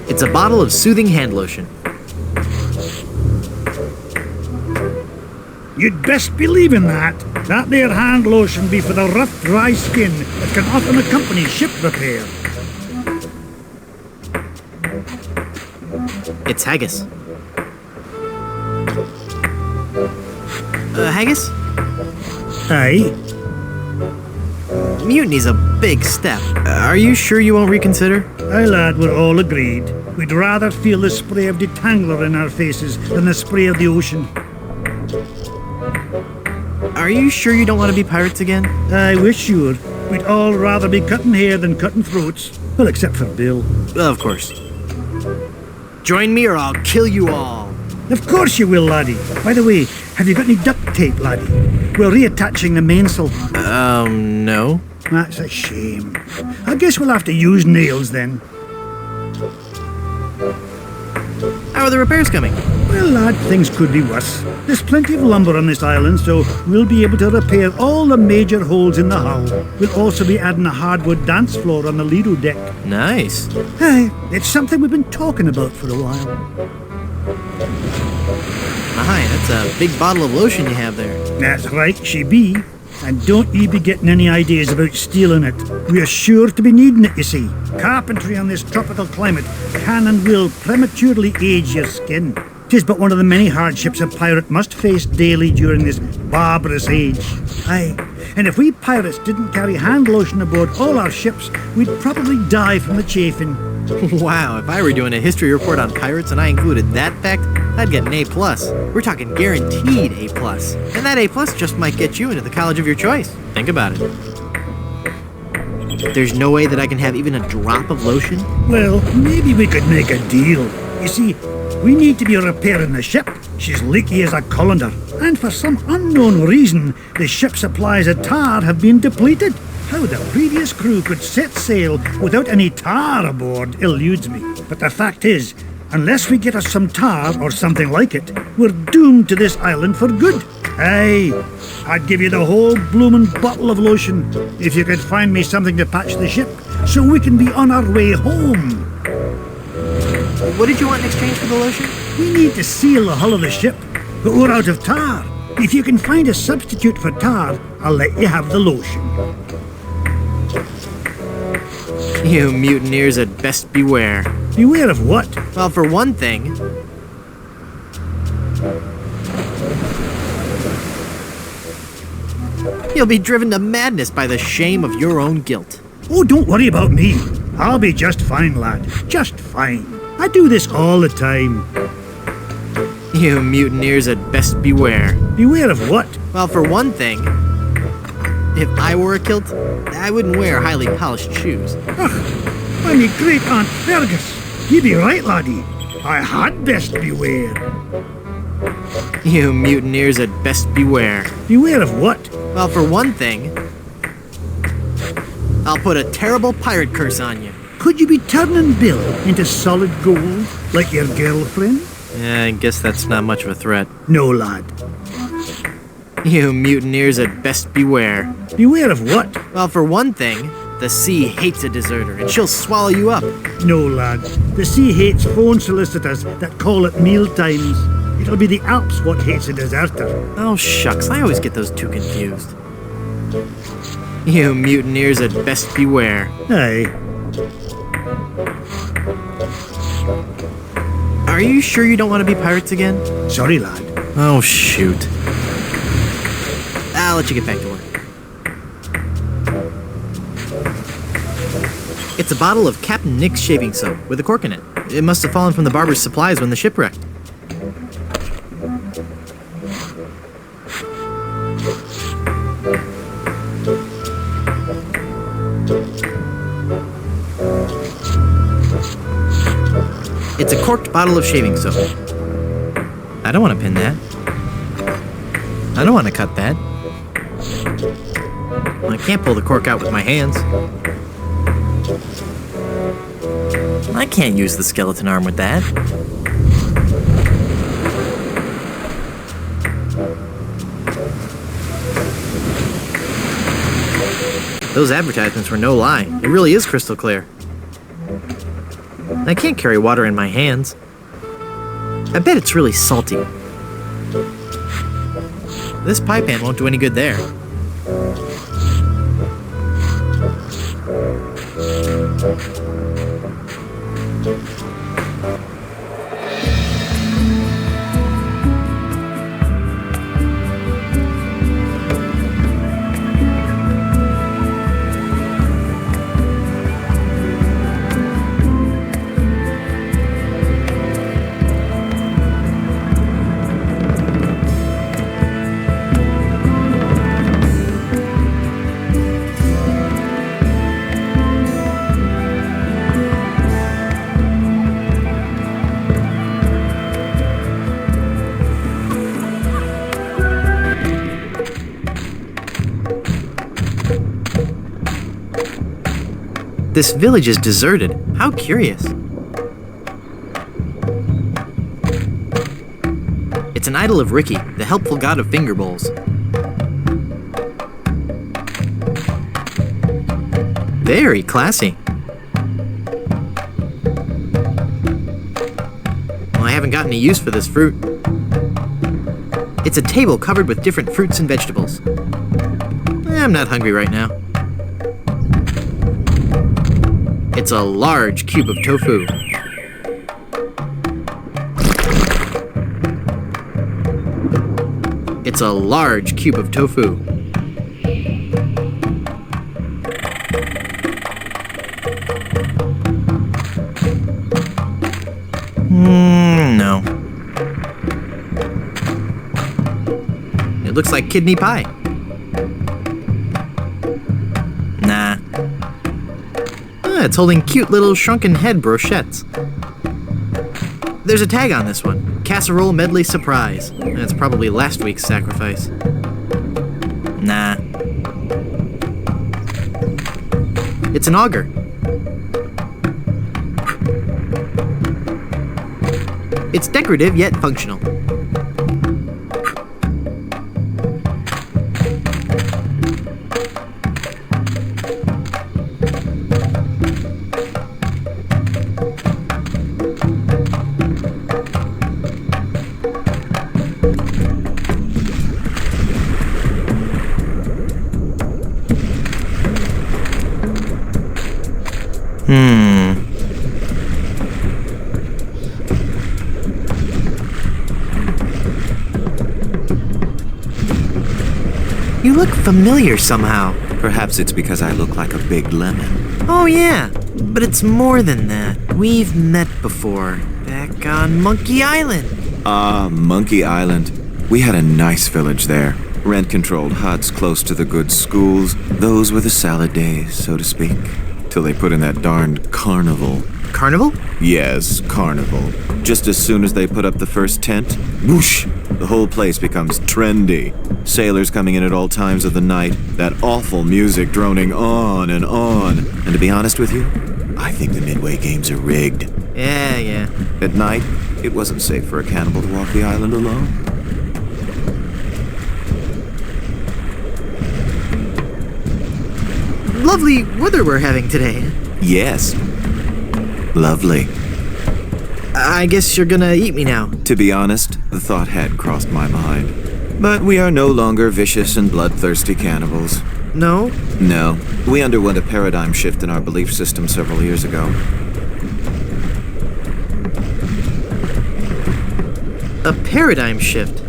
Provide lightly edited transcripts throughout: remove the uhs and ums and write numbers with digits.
It's a bottle of soothing hand lotion. You'd best believe in that. That there hand lotion be for the rough, dry skin that can often accompany ship repair. It's haggis. Haggis? Aye. Mutiny's a big step. Are you sure you won't reconsider? Aye, lad, we're all agreed. We'd rather feel the spray of detangler in our faces than the spray of the ocean. Are you sure you don't want to be pirates again? Aye, we're sure. We'd all rather be cutting hair than cutting throats. Well, except for Bill. Of course. Join me or I'll kill you all. Of course you will, laddie. By the way, have you got any duct tape, laddie? We're reattaching the mainsail. No. That's a shame. I guess we'll have to use nails then. How are the repairs coming? Well, lad, things could be worse. There's plenty of lumber on this island, so we'll be able to repair all the major holes in the hull. We'll also be adding a hardwood dance floor on the Lido deck. Nice. Hey, it's something we've been talking about for a while. My, that's a big bottle of lotion you have there. That's right, she be. And don't you be getting any ideas about stealing it. We're sure to be needing it, you see. Carpentry on this tropical climate can and will prematurely age your skin. 'Tis but one of the many hardships a pirate must face daily during this barbarous age. Aye, and if we pirates didn't carry hand lotion aboard all our ships, we'd probably die from the chafing. Wow, if I were doing a history report on pirates and I included that fact, I'd get an A+. We're talking guaranteed A+. And that A+ just might get you into the college of your choice. Think about it. There's no way that I can have even a drop of lotion? Well, maybe we could make a deal. You see, we need to be repairing the ship. She's leaky as a colander. And for some unknown reason, the ship's supplies of tar have been depleted. How the previous crew could set sail without any tar aboard eludes me. But the fact is, unless we get us some tar or something like it, we're doomed to this island for good. Aye, I'd give you the whole bloomin' bottle of lotion if you could find me something to patch the ship so we can be on our way home. What did you want in exchange for the lotion? We need to seal the hull of the ship, but we're out of tar. If you can find a substitute for tar, I'll let you have the lotion. You mutineers had best beware. Beware of what? Well, for one thing... you'll be driven to madness by the shame of your own guilt. Oh, don't worry about me. I'll be just fine, lad. Just fine. I do this all the time. You mutineers had best beware. Beware of what? Well, for one thing, if I wore a kilt, I wouldn't wear highly polished shoes. Ugh, by me great Aunt Fergus. You be right, laddie. I had best beware. You mutineers had best beware. Beware of what? Well, for one thing, I'll put a terrible pirate curse on you. Could you be turning Bill into solid gold, like your girlfriend? Yeah, I guess that's not much of a threat. No, lad. You mutineers had best beware. Beware of what? Well, for one thing, the sea hates a deserter, and she'll swallow you up. No, lad. The sea hates phone solicitors that call at meal times. It'll be the Alps what hates a deserter. Oh, shucks, I always get those two confused. You mutineers had best beware. Aye. Are you sure you don't want to be pirates again? Sorry, lad. Oh, shoot. I'll let you get back to work. It's a bottle of Captain Nick's shaving soap with a cork in it. It must have fallen from the barber's supplies when the ship wrecked. It's a corked bottle of shaving soap. I don't want to pin that. I don't want to cut that. I can't pull the cork out with my hands. I can't use the skeleton arm with that. Those advertisements were no lie. It really is crystal clear. I can't carry water in my hands. I bet it's really salty. This pie pan won't do any good there. This village is deserted. How curious. It's an idol of Ricky, the helpful god of finger bowls. Very classy. Well, I haven't got any use for this fruit. It's a table covered with different fruits and vegetables. I'm not hungry right now. It's a large cube of tofu. It's a large cube of tofu. No. It looks like kidney pie. Nah. It's holding cute little shrunken head brochettes. There's a tag on this one. Casserole medley surprise. That's probably last week's sacrifice. Nah. It's an auger. It's decorative yet functional. You look familiar somehow. Perhaps it's because I look like a big lemon. Oh yeah, but it's more than that. We've met before, back on Monkey Island. Ah, Monkey Island. We had a nice village there. Rent-controlled huts close to the good schools. Those were the salad days, so to speak. Till they put in that darned carnival. Carnival? Yes, carnival. Just as soon as they put up the first tent, whoosh, the whole place becomes trendy. Sailors coming in at all times of the night, that awful music droning on and on. And to be honest with you, I think the Midway games are rigged. Yeah. At night, it wasn't safe for a cannibal to walk the island alone. Lovely weather we're having today. Yes. Lovely. I guess you're gonna eat me now. To be honest, the thought had crossed my mind. But we are no longer vicious and bloodthirsty cannibals. No? No. We underwent a paradigm shift in our belief system several years ago. A paradigm shift?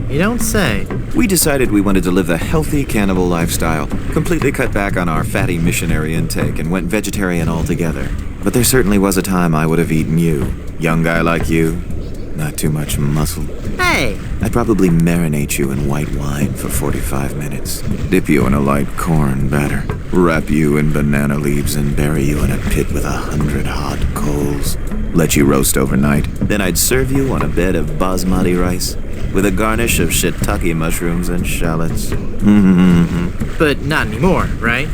You don't say. We decided we wanted to live a healthy cannibal lifestyle, completely cut back on our fatty missionary intake, and went vegetarian altogether. But there certainly was a time I would have eaten you. Young guy like you, not too much muscle. Hey! I'd probably marinate you in white wine for 45 minutes, dip you in a light corn batter, wrap you in banana leaves and bury you in a pit with 100 hot coals, let you roast overnight. Then I'd serve you on a bed of basmati rice with a garnish of shiitake mushrooms and shallots. But not anymore, right?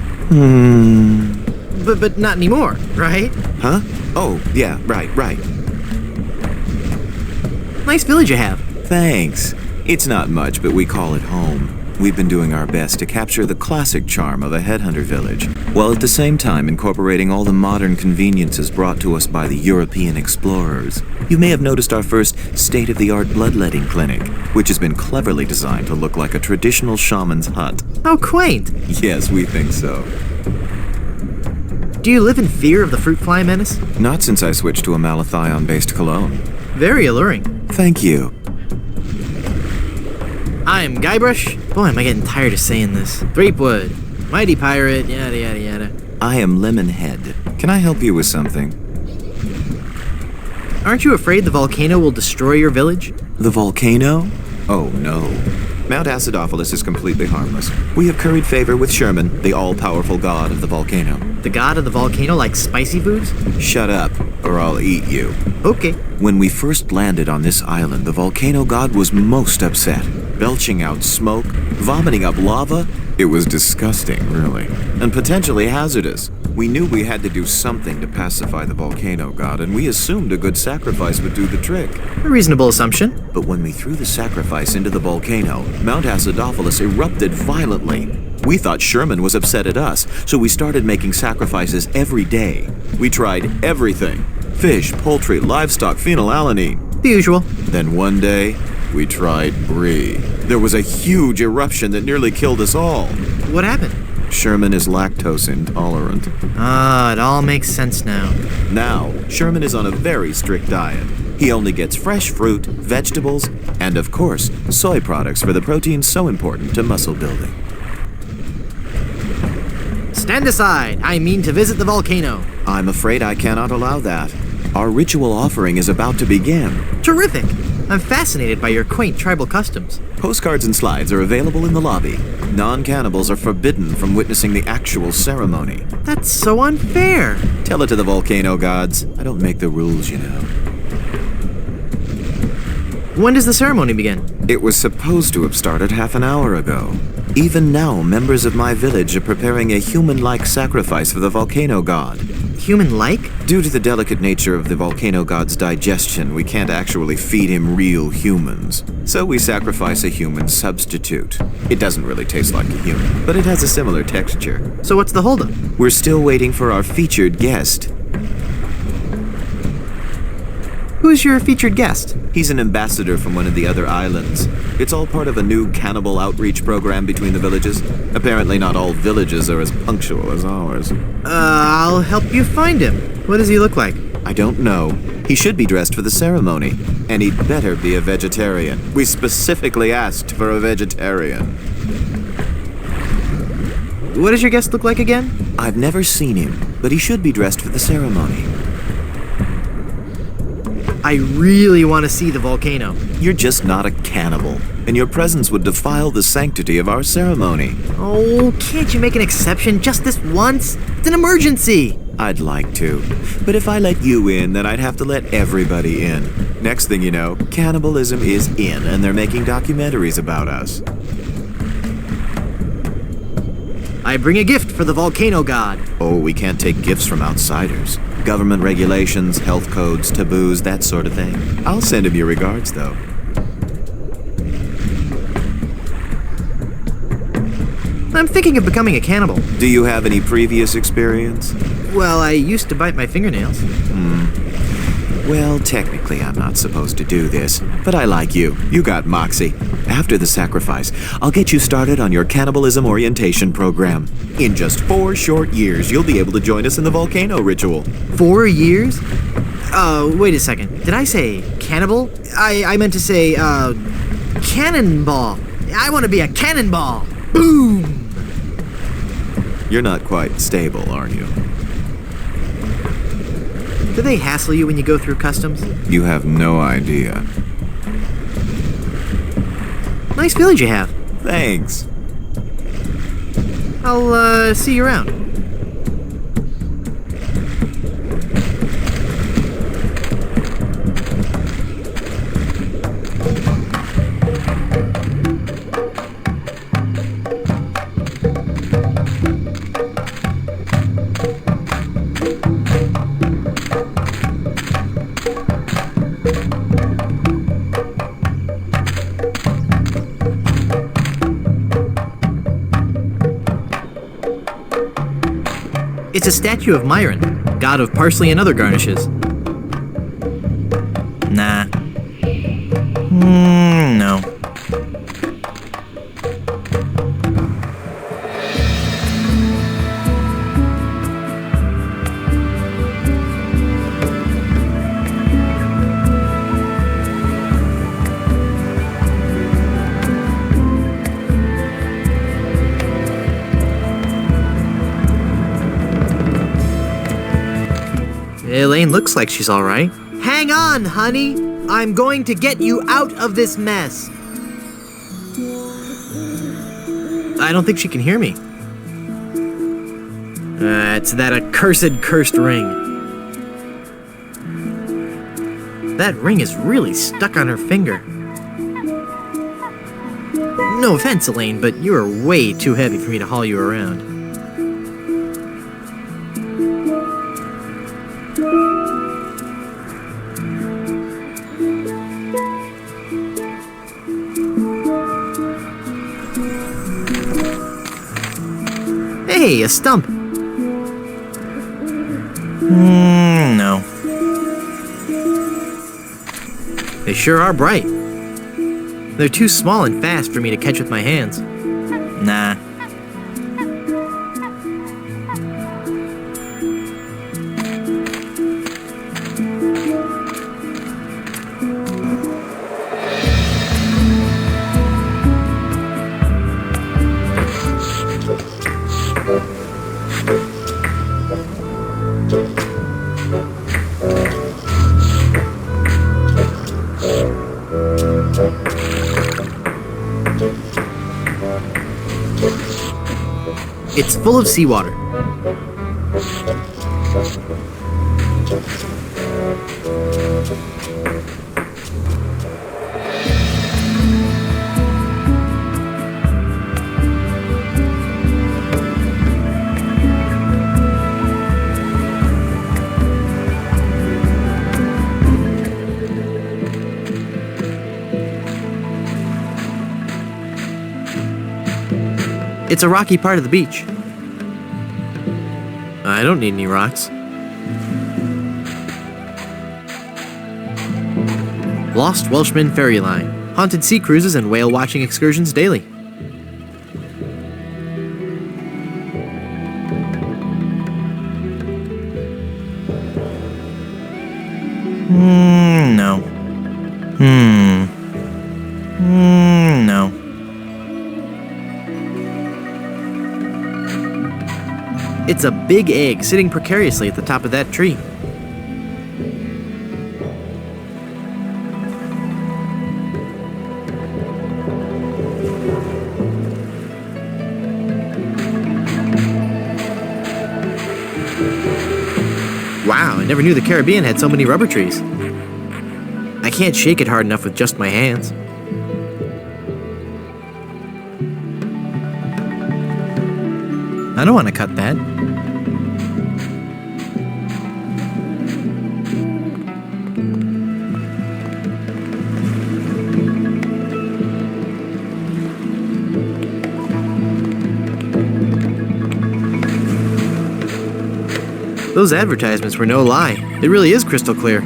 But not anymore, right? Huh? Oh, yeah, right. Nice village you have. Thanks. It's not much, but we call it home. We've been doing our best to capture the classic charm of a headhunter village, while at the same time incorporating all the modern conveniences brought to us by the European explorers. You may have noticed our first state-of-the-art bloodletting clinic, which has been cleverly designed to look like a traditional shaman's hut. How quaint. Yes, we think so. Do you live in fear of the fruit fly menace? Not since I switched to a malathion-based cologne. Very alluring. Thank you. I'm Guybrush. Boy, am I getting tired of saying this. Threepwood. Mighty pirate, yada yada yada. I am Lemonhead. Can I help you with something? Aren't you afraid the volcano will destroy your village? The volcano? Oh, no. Mount Acidophilus is completely harmless. We have curried favor with Sherman, the all-powerful god of the volcano. The god of the volcano like spicy foods? Shut up, or I'll eat you. Okay. When we first landed on this island, the volcano god was most upset, belching out smoke, vomiting up lava. It was disgusting, really, and potentially hazardous. We knew we had to do something to pacify the volcano god, and we assumed a good sacrifice would do the trick. A reasonable assumption. But when we threw the sacrifice into the volcano, Mount Acidophilus erupted violently. We thought Sherman was upset at us, so we started making sacrifices every day. We tried everything: fish, poultry, livestock, phenylalanine. The usual. Then one day, we tried brie. There was a huge eruption that nearly killed us all. What happened? Sherman is lactose intolerant. Ah, it all makes sense now. Now, Sherman is on a very strict diet. He only gets fresh fruit, vegetables, and of course, soy products for the proteins so important to muscle building. Stand aside. I mean to visit the volcano. I'm afraid I cannot allow that. Our ritual offering is about to begin. Terrific. I'm fascinated by your quaint tribal customs. Postcards and slides are available in the lobby. Non-cannibals are forbidden from witnessing the actual ceremony. That's so unfair. Tell it to the volcano gods. I don't make the rules, you know. When does the ceremony begin? It was supposed to have started half an hour ago. Even now, members of my village are preparing a human-like sacrifice for the volcano god. Human-like? Due to the delicate nature of the volcano god's digestion, we can't actually feed him real humans. So we sacrifice a human substitute. It doesn't really taste like a human, but it has a similar texture. So what's the holdup? We're still waiting for our featured guest. Who's your featured guest? He's an ambassador from one of the other islands. It's all part of a new cannibal outreach program between the villages. Apparently not all villages are as punctual as ours. I'll help you find him. What does he look like? I don't know. He should be dressed for the ceremony. And he'd better be a vegetarian. We specifically asked for a vegetarian. What does your guest look like again? I've never seen him, but he should be dressed for the ceremony. I really want to see the volcano. You're just not a cannibal, and your presence would defile the sanctity of our ceremony. Oh, can't you make an exception just this once? It's an emergency. I'd like to, but if I let you in, then I'd have to let everybody in. Next thing you know, cannibalism is in, and they're making documentaries about us. I bring a gift for the volcano god. Oh, we can't take gifts from outsiders. Government regulations, health codes, taboos, that sort of thing. I'll send him your regards, though. I'm thinking of becoming a cannibal. Do you have any previous experience? Well, I used to bite my fingernails. Well, technically I'm not supposed to do this, but I like you. You got moxie. After the sacrifice, I'll get you started on your cannibalism orientation program. In just 4 short years, you'll be able to join us in the volcano ritual. 4 years? Wait a second. Did I say cannibal? I meant to say, cannonball. I want to be a cannonball. Boom! You're not quite stable, are you? Do they hassle you when you go through customs? You have no idea. Nice village you have. Thanks. I'll, see you around. It's a statue of Myron, god of parsley and other garnishes. Nah. No. Elaine looks like she's all right. Hang on, honey. I'm going to get you out of this mess. I don't think she can hear me. It's that accursed cursed ring. That ring is really stuck on her finger. No offense, Elaine, but you are way too heavy for me to haul you around. Hey, a stump. No. They sure are bright. They're too small and fast for me to catch with my hands. Nah. It's full of seawater. It's a rocky part of the beach. I don't need any rocks. Lost Welshman Ferry Line. Haunted sea cruises and whale watching excursions daily. No. No. It's a big egg sitting precariously at the top of that tree. Wow, I never knew the Caribbean had so many rubber trees. I can't shake it hard enough with just my hands. I don't want to cut that. Those advertisements were no lie. It really is crystal clear.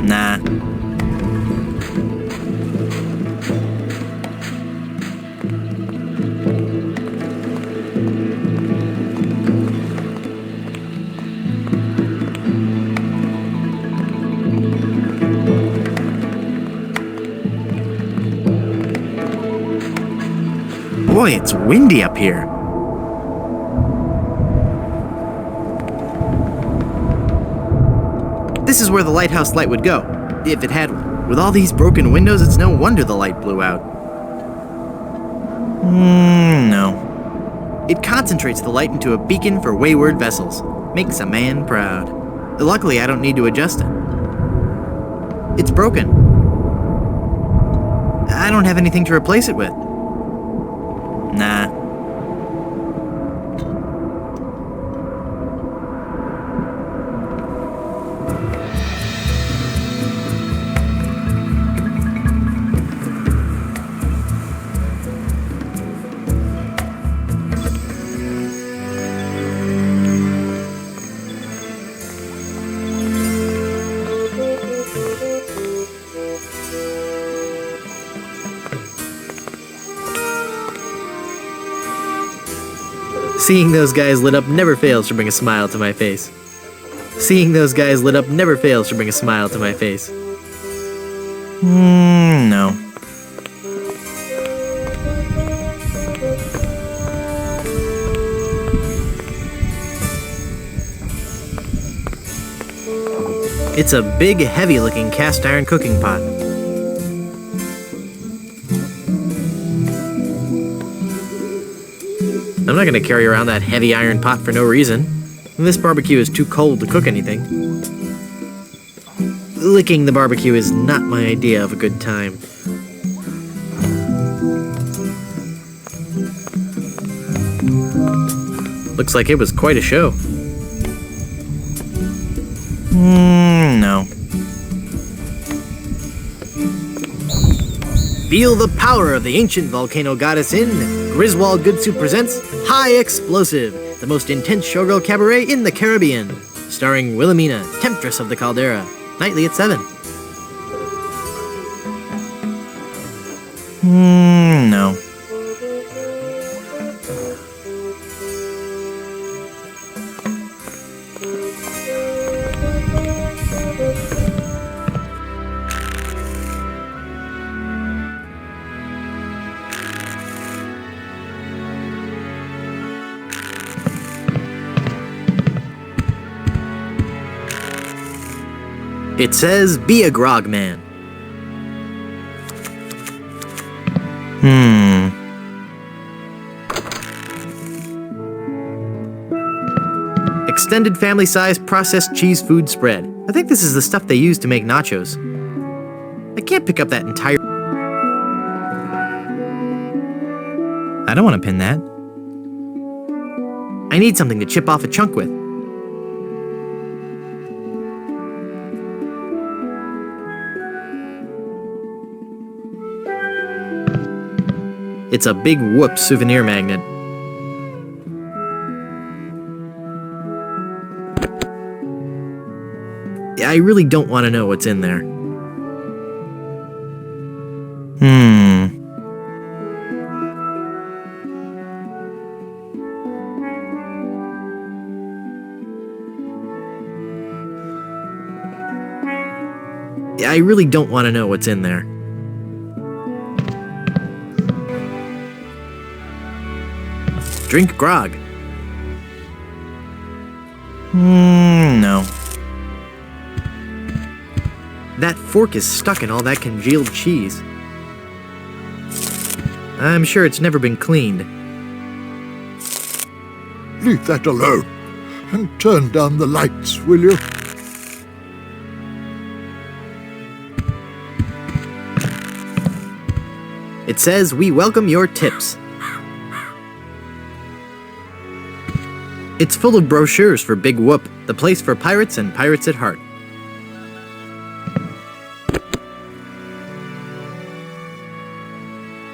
Nah. Boy, it's windy up here. This is where the lighthouse light would go, if it had one. With all these broken windows, it's no wonder the light blew out. No. It concentrates the light into a beacon for wayward vessels. Makes a man proud. Luckily, I don't need to adjust it. It's broken. I don't have anything to replace it with. Nah. Seeing those guys lit up never fails to bring a smile to my face. Seeing those guys lit up never fails to bring a smile to my face. No. It's a big, heavy-looking cast iron cooking pot. I'm not gonna carry around that heavy iron pot for no reason. This barbecue is too cold to cook anything. Licking the barbecue is not my idea of a good time. Looks like it was quite a show. No. Feel the power of the ancient volcano goddess in Griswold Goodsoup presents High Explosive, the most intense showgirl cabaret in the Caribbean, starring Wilhelmina, temptress of the caldera, nightly at 7. No. It says, be a grog man. Extended family-size processed cheese food spread. I think this is the stuff they use to make nachos. I can't pick up that entire... I don't want to pin that. I need something to chip off a chunk with. It's a big whoop souvenir magnet. I really don't want to know what's in there. I really don't want to know what's in there. Drink grog. No. That fork is stuck in all that congealed cheese. I'm sure it's never been cleaned. Leave that alone and turn down the lights, will you? It says, we welcome your tips. It's full of brochures for Big Whoop, the place for pirates and pirates at heart.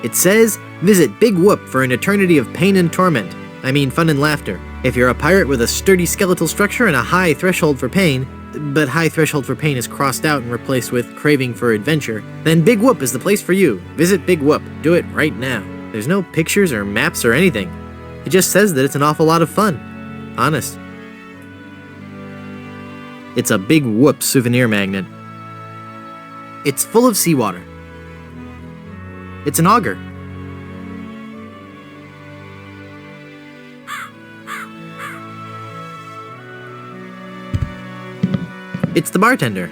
It says, visit Big Whoop for an eternity of pain and torment. I mean fun and laughter. If you're a pirate with a sturdy skeletal structure and a high threshold for pain, but high threshold for pain is crossed out and replaced with craving for adventure, then Big Whoop is the place for you. Visit Big Whoop. Do it right now. There's no pictures or maps or anything. It just says that it's an awful lot of fun. Honest. It's a big whoop souvenir magnet. It's full of seawater. It's an auger. It's the bartender.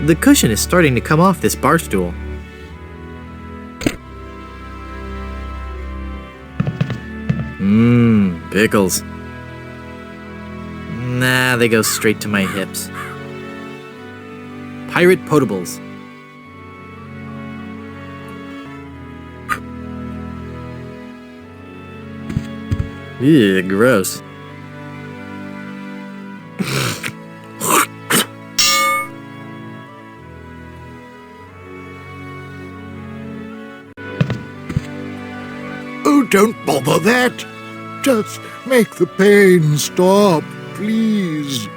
The cushion is starting to come off this bar stool. Pickles. Nah, they go straight to my hips. Pirate potables. Ew, gross. Oh, don't bother that. Just make the pain stop, please.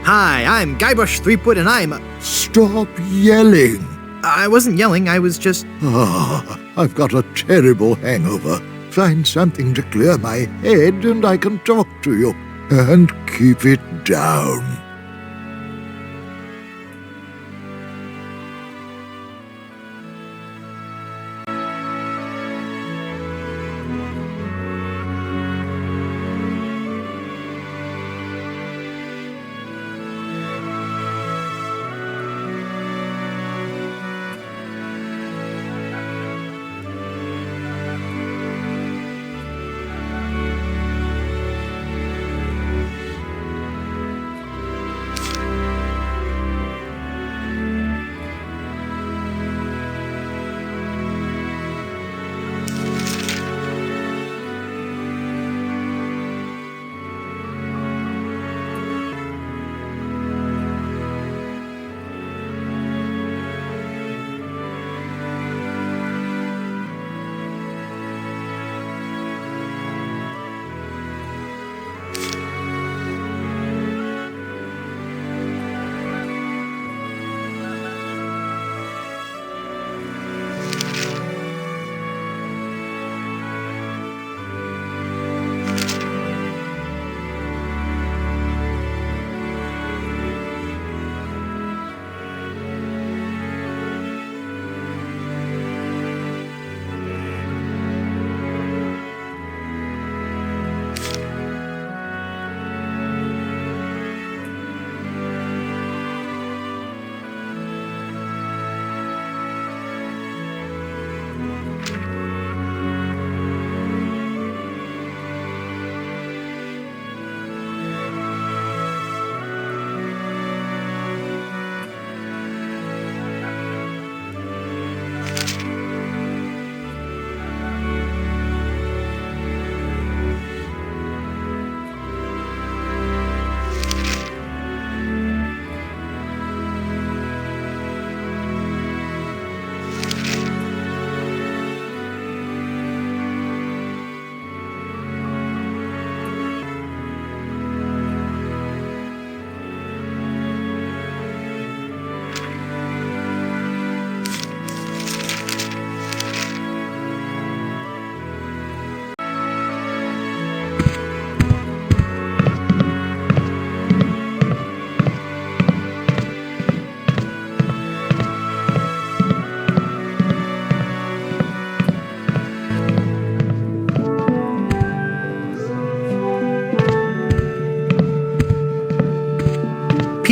Hi, I'm Guybrush Threepwood and I'm... Stop yelling. I wasn't yelling, I was just... I've got a terrible hangover. Find something to clear my head and I can talk to you. And keep it down.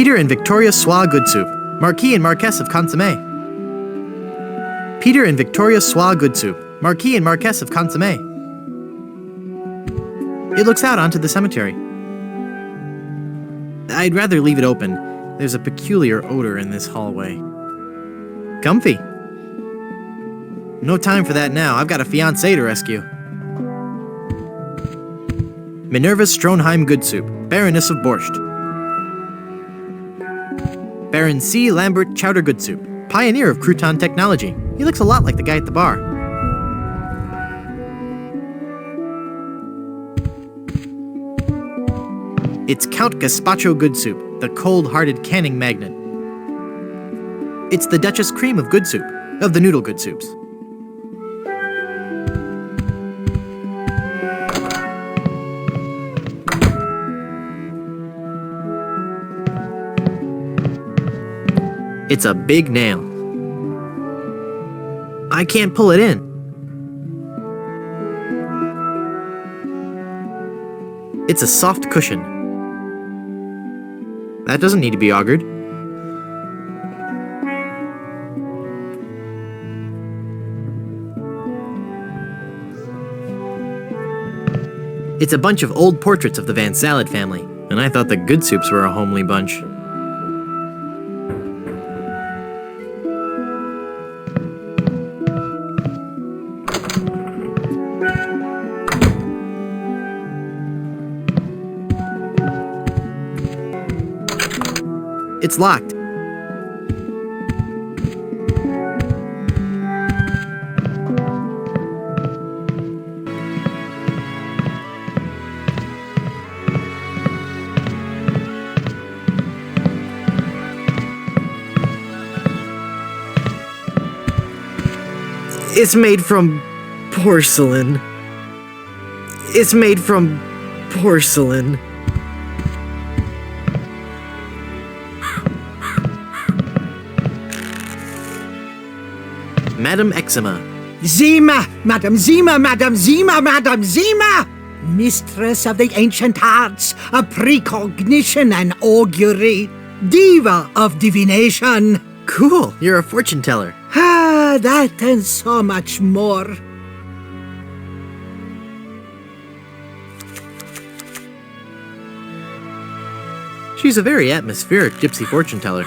Peter and Victoria Soie Goodsoup, Marquis and Marquess of Consommé. Peter and Victoria Soie Goodsoup, Marquis and Marquess of Consommé. It looks out onto the cemetery. I'd rather leave it open. There's a peculiar odor in this hallway. Comfy. No time for that now. I've got a fiancé to rescue. Minerva Stronheim Goodsoup, Baroness of Borscht. Baron C. Lambert Chowder Goodsoup, pioneer of crouton technology. He looks a lot like the guy at the bar. It's Count Gazpacho Goodsoup, the cold-hearted canning magnate. It's the Duchess Cream of Goodsoup, of the Noodle Goodsoups. It's a big nail. I can't pull it in. It's a soft cushion. That doesn't need to be augured. It's a bunch of old portraits of the Van Salad family, and I thought the Goodsoups were a homely bunch. It's locked. It's made from porcelain. It's made from porcelain. Madame Xima. Xima! Madame Xima! Madame Xima! Madame Xima! Mistress of the ancient arts, of precognition and augury, diva of divination. Cool, you're a fortune teller. Ah, that and so much more. She's a very atmospheric gypsy fortune teller.